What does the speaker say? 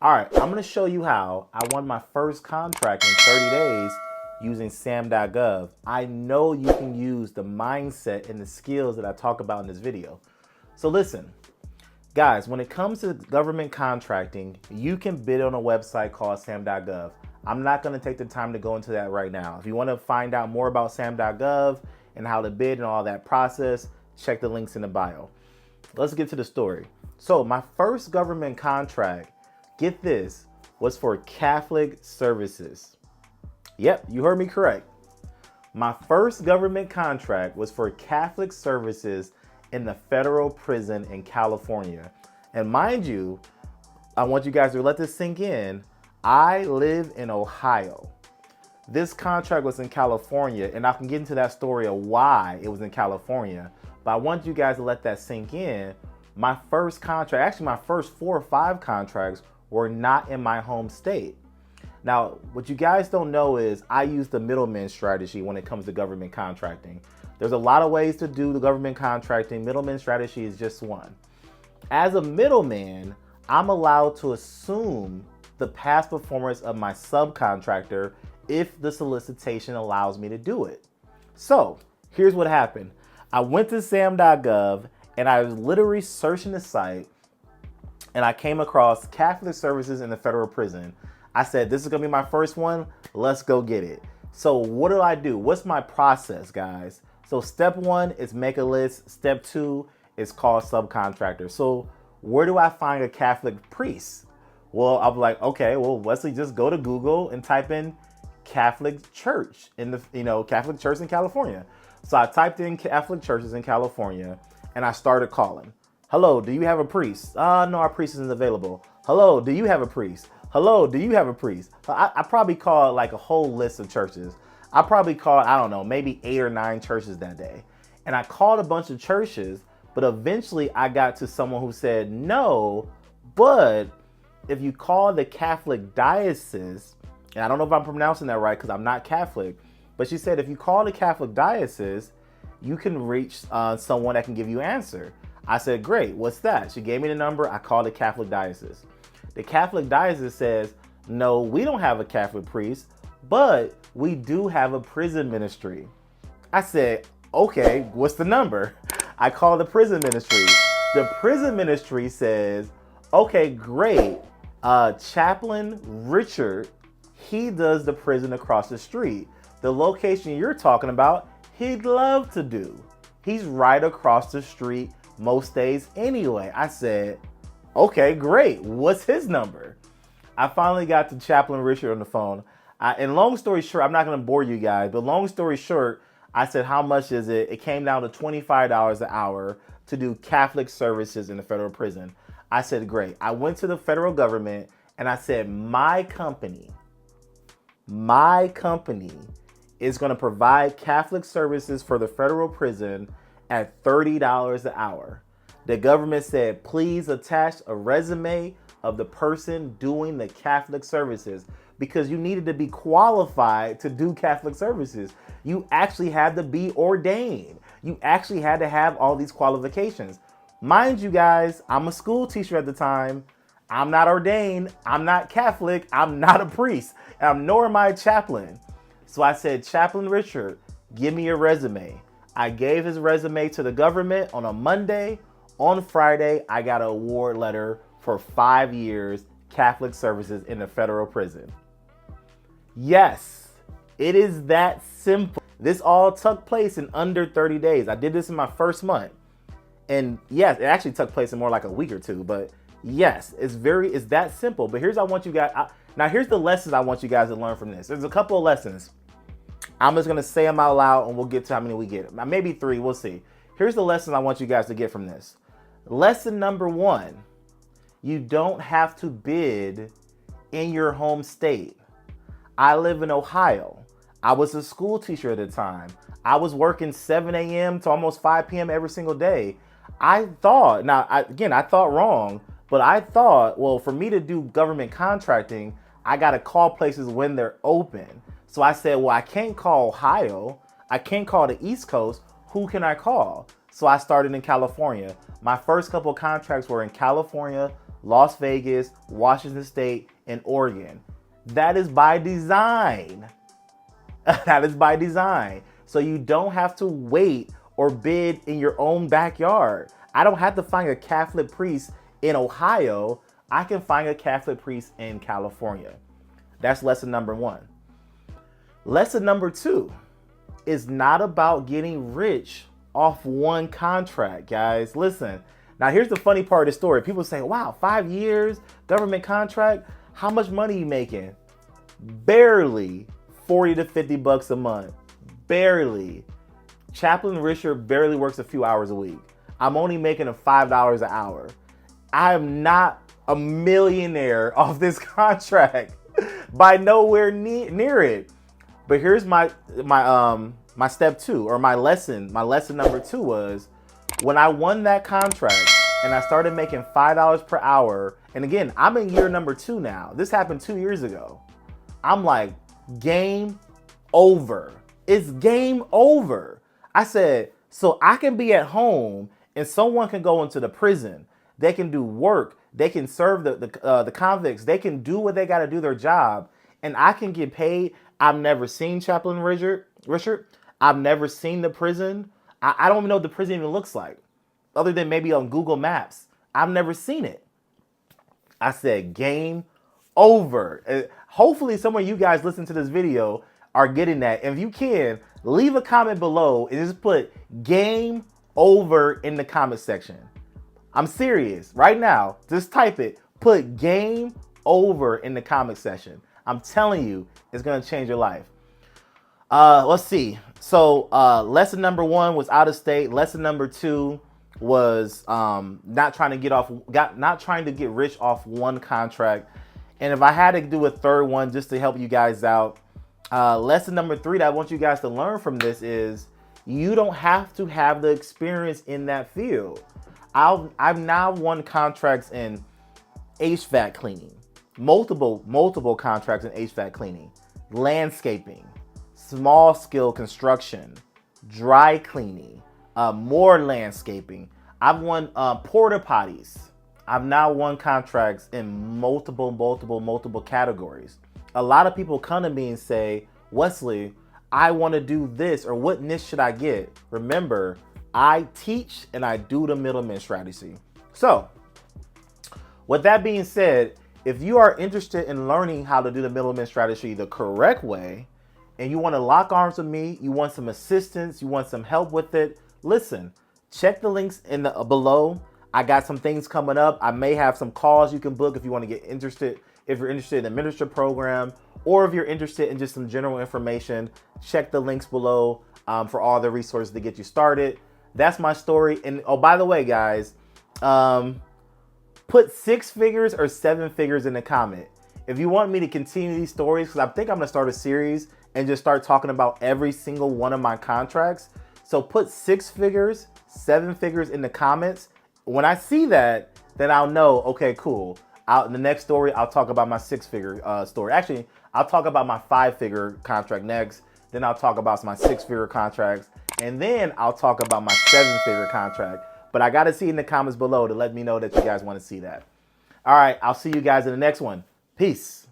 All right, I'm gonna show you how I won my first contract in 30 days using sam.gov. I know you can use the mindset and the skills that I talk about in this video. So listen, guys, when it comes to government contracting, you can bid on a website called sam.gov. I'm not gonna take the time to go into that right now. If you wanna find out more about sam.gov and how to bid and all that process, check the links in the bio. Let's get to the story. So my first government contract, get this, was for Catholic services. Yep, you heard me correct. My first government contract was for Catholic services in the federal prison in California. And mind you, I want you guys to let this sink in. I live in Ohio. This contract was in California, and I can get into that story of why it was in California, but I want you guys to let that sink in. My first contract, actually my first 4 or 5 contracts were not in my home state. Now, what you guys don't know is I use the middleman strategy when it comes to government contracting. There's a lot of ways to do the government contracting. Middleman strategy is just one. As a middleman, I'm allowed to assume the past performance of my subcontractor if the solicitation allows me to do it. So here's what happened. I went to sam.gov and I was literally searching the site and I came across Catholic services in the federal prison. I said, this is gonna be my first one. Let's go get it. So what do I do? What's my process, guys? So step 1 is make a list. Step 2 is call subcontractor. So where do I find a Catholic priest? Well, I'm like, okay, well, Wesley, just go to Google and type in Catholic church in the, Catholic church in California. So I typed in Catholic churches in California and I started calling. Hello, do you have a priest? No, our priest isn't available. Hello, do you have a priest? Hello, do you have a priest? I probably called like a whole list of churches. I probably called, I don't know, maybe 8 or 9 churches that day. And I called a bunch of churches, but eventually I got to someone who said, no, but if you call the Catholic diocese, and I don't know if I'm pronouncing that right because I'm not Catholic, but she said, if you call the Catholic diocese, you can reach someone that can give you an answer. I said, great, what's that? She gave me the number, I called the Catholic diocese. The Catholic diocese says, no, we don't have a Catholic priest, but we do have a prison ministry. I said, okay, what's the number? I called the prison ministry. The prison ministry says, okay, great. Chaplain Richard, he does the prison across the street. The location you're talking about, he'd love to do. He's right across the street most days anyway. I said, okay, great. What's his number? I finally got to Chaplain Richard on the phone. And long story short, I'm not going to bore you guys, but long story short, I said, how much is it? It came down to $25 an hour to do Catholic services in the federal prison. I said, great. I went to the federal government and I said, my company is going to provide Catholic services for the federal prison at $30 an hour. The government said, please attach a resume of the person doing the Catholic services because you needed to be qualified to do Catholic services. You actually had to be ordained. You actually had to have all these qualifications. Mind you guys, I'm a school teacher at the time. I'm not ordained. I'm not Catholic. I'm not a priest. Nor am I a chaplain. So I said, Chaplain Richard, give me your resume. I gave his resume to the government on a Monday. On Friday, I got an award letter for 5 years Catholic services in the federal prison. Yes, it is that simple. This all took place in under 30 days. I did this in my first month. And yes, it actually took place in more like a week or 2. But yes, it's that simple. But here's what I want you guys, now here's the lessons I want you guys to learn from this. There's a couple of lessons. I'm just gonna say them out loud and we'll get to how many we get. Maybe 3, we'll see. Here's the lesson I want you guys to get from this. Lesson number 1, you don't have to bid in your home state. I live in Ohio. I was a school teacher at the time. I was working 7 a.m. to almost 5 p.m. every single day. I thought wrong, but I thought, well, for me to do government contracting, I got to call places when they're open. So I said, well, I can't call Ohio. I can't call the East Coast. Who can I call? So I started in California. My first couple of contracts were in California, Las Vegas, Washington State, and Oregon. That is by design. That is by design. So you don't have to wait or bid in your own backyard. I don't have to find a Catholic priest in Ohio. I can find a Catholic priest in California. That's lesson number one. Lesson number two is not about getting rich off one contract, guys. Listen, now here's the funny part of the story. People say, wow, 5 years, government contract, how much money are you making? Barely 40 to 50 bucks a month. Barely. Chaplain Richard barely works a few hours a week. I'm only making him $5 an hour. I am not a millionaire off this contract. By nowhere near it. But here's my step two, or my lesson number two was, when I won that contract and I started making $5 per hour, and again, I'm in year number 2 now. This happened 2 years ago. I'm like, game over. It's game over. I said, so I can be at home and someone can go into the prison. They can do work. They can serve the convicts. They can do what they got to do, their job. And I can get paid. I've never seen Chaplain Richard. I've never seen the prison. I don't even know what the prison even looks like, other than maybe on Google Maps. I've never seen it. I said, game over. Hopefully some of you guys listening to this video are getting that. If you can, leave a comment below and just put game over in the comment section. I'm serious. Right now, just type it. Put game over in the comment section. I'm telling you, it's going to change your life. Let's see. So lesson number 1 was out of state. Lesson number 2 was not trying to get rich off one contract. And if I had to do a third one just to help you guys out, lesson number 3 that I want you guys to learn from this is, you don't have to have the experience in that field. I've now won contracts in HVAC cleaning, multiple contracts in HVAC cleaning, landscaping, small scale construction, dry cleaning, more landscaping. I've won porta potties. I've now won contracts in multiple categories. A lot of people come to me and say, Wesley, I want to do this, or what niche should I get? Remember, I teach and I do the middleman strategy. So with that being said, if you are interested in learning how to do the middleman strategy the correct way, and you want to lock arms with me, you want some assistance, you want some help with it, listen, check the links in the below. I got some things coming up. I may have some calls you can book if you want to get interested. If you're interested in the minister program, or if you're interested in just some general information, check the links below for all the resources to get you started. That's my story. And oh, by the way, guys, put 6 figures or 7 figures in the comment if you want me to continue these stories, because I think I'm going to start a series and just start talking about every single one of my contracts. So put 6 figures, 7 figures in the comments. When I see that, then I'll know, okay, cool. In the next story, I'll talk about my 6-figure story. Actually, I'll talk about my 5-figure contract next. Then I'll talk about my 6-figure contracts. And then I'll talk about my 7-figure contract. But I got to see in the comments below to let me know that you guys want to see that. All right, I'll see you guys in the next one. Peace.